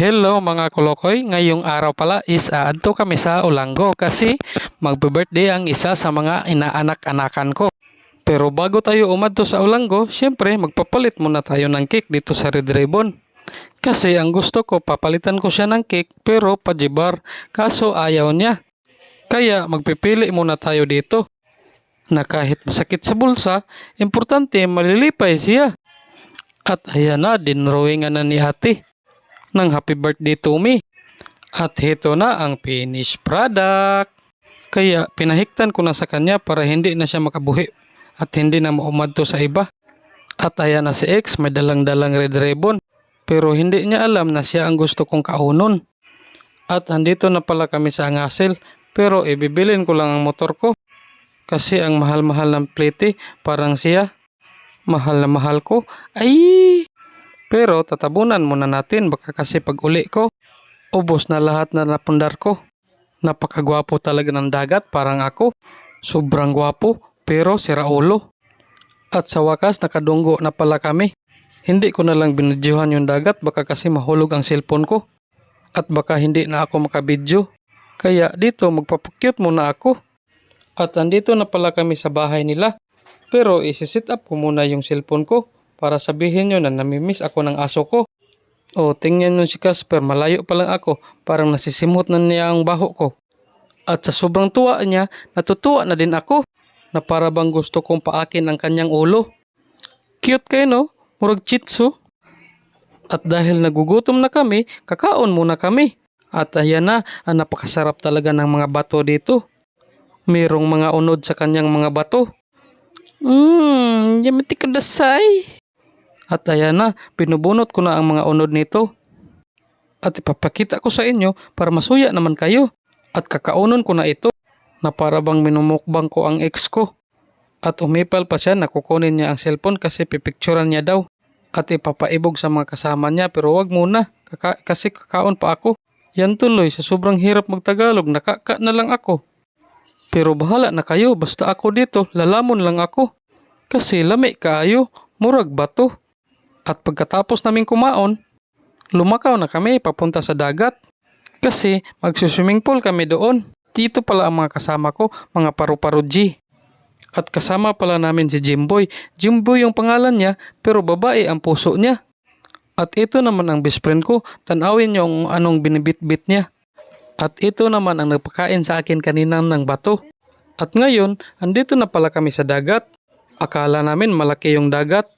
Hello mga kolokoy, ngayong araw pala is aadto kami sa Olanggo kasi magbe-birthday ang isa sa mga inaanak-anakan ko. Pero bago tayo umadto sa Olanggo, syempre magpapalit muna tayo ng cake dito sa Red Ribbon. Kasi ang gusto ko, papalitan ko siya ng cake pero pajibar, kaso ayaw niya. Kaya magpipili muna tayo dito na kahit masakit sa bulsa, importante malilipay siya. At ayan na, dinrawingan na ni ate ng happy birthday to me. At heto na ang finished product. Kaya pinahiktan ko na sa kanya para hindi na siya makabuhi at hindi na maumadto sa iba. At ayan na si X, may dalang-dalang red ribbon. Pero hindi niya alam na siya ang gusto kong kaunon. At andito na pala kami sa Angasel. Pero ibibilin ko lang ang motor ko. Kasi ang mahal-mahal ng plate, parang siya. Mahal na mahal ko. Ay! Pero tatabunan muna natin baka kasi pag uli ko, ubos na lahat na napundar ko. Napakagwapo talaga ng dagat, parang ako. Sobrang gwapo pero sira ulo. At sa wakas nakadunggo na pala kami. Hindi ko na lang binidyohan yung dagat baka kasi mahulog ang cellphone ko. At baka hindi na ako makabidyo. Kaya dito magpapakyut muna ako. At andito na pala kami sa bahay nila. Pero isi-set up ko muna yung cellphone ko. Para sabihin nyo na namimiss ako ng aso ko. O tingnan nyo si Casper, malayo pa lang ako. Parang nasisimot na niya ang baho ko. At sa sobrang tuwa niya, natutuwa na din ako. Na para bang gusto kong paakin ang kanyang ulo. Cute kayo no? Murag chitsu. At dahil nagugutom na kami, kakaon muna kami. At ayan na, napakasarap talaga ng mga bato dito. Merong mga unod sa kanyang mga bato. Yamiti kadasay. At ayan na, pinubunot ko na ang mga unod nito. At ipapakita ko sa inyo para masuya naman kayo. At kakaunon ko na ito na para bang minumukbang ko ang ex ko. At umipal pa siya na kukunin niya ang cellphone kasi pipicturan niya daw. At ipapaibog sa mga kasama niya pero wag muna kasi kakaon pa ako. Yan tuloy sa sobrang hirap magtagalog, nakaka na lang ako. Pero bahala na kayo, basta ako dito, lalamon lang ako. Kasi lami kaayo, murag bato. At pagkatapos namin kumaon, lumakaw na kami papunta sa dagat. Kasi magsuswimming pool kami doon. Dito pala ang mga kasama ko, mga paru-paro G. At kasama pala namin si Jimboy. Jimboy yung pangalan niya, pero babae ang puso niya. At ito naman ang best friend ko, tanawin niyo kung anong binibit-bit niya. At ito naman ang nagpakain sa akin kanina ng bato. At ngayon, andito na pala kami sa dagat. Akala namin malaki yung dagat.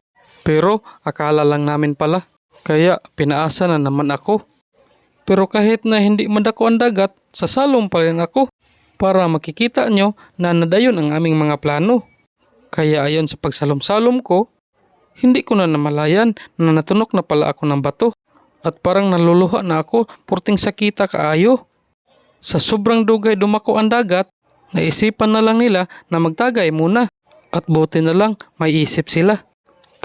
Pero akala lang namin pala. Kaya pinaasa na naman ako. Pero kahit na hindi madako ang dagat, sasalom pa rin ako. Para makikita nyo na nadayon ang aming mga plano. Kaya ayon sa pagsalom-salom ko, hindi ko na namalayan na natunok na pala ako ng bato. At parang naluluha na ako, purting sakita kaayo. Sa sobrang dugay dumako ang dagat, naisipan na lang nila na magtagay muna. At buti na lang may isip sila.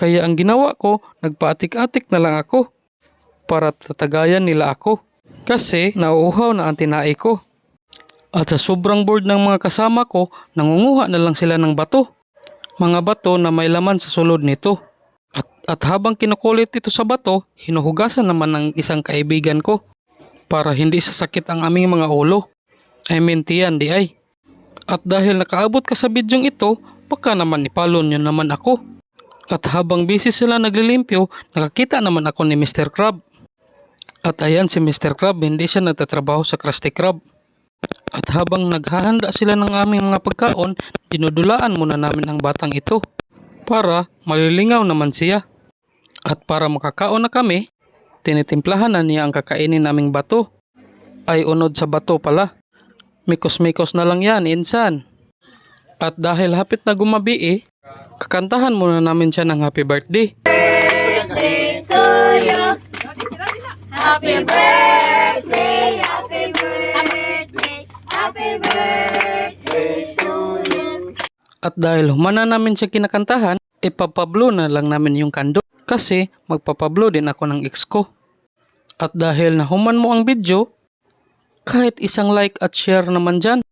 Kaya ang ginawa ko, nagpaatik-atik na lang ako. Para tatagayan nila ako. Kasi nauuhaw na ang tinai ko. At sa sobrang bored ng mga kasama ko, nangunguha na lang sila ng bato. Mga bato na may laman sa sulod nito. At habang kinukulit ito sa bato, hinuhugasan naman ng isang kaibigan ko. Para hindi sasakit ang aming mga ulo. I mean tiyan di ay. At dahil nakaabot ka sa bidyong ito, baka naman ipalon nyo naman ako. At habang busy sila naglilimpyo, nakakita naman ako ni Mr. Crab. At ayan si Mr. Crab, hindi siya nagtatrabaho sa Krusty Krab. At habang naghahanda sila ng aming mga pagkaon, dinudulaan muna namin ang batang ito. Para malilingaw naman siya. At para makakaon na kami, tinitimplahan na niya ang kakainin naming bato. Ay unod sa bato pala. Mikos-mikos na lang yan, insan. At dahil hapit na gumabi kakantahan muna namin siya ng happy birthday. Birthday to you. Happy birthday, happy birthday, happy birthday to you. At dahil humana namin siya kinakantahan, ipapablo na lang namin yung kando. Kasi magpapablo din ako ng ex ko. At dahil nahuman mo ang video, kahit isang like at share naman dyan,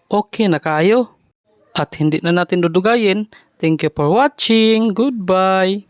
okay na kayo. At hindi na natin dudugayin. Thank you for watching. Goodbye.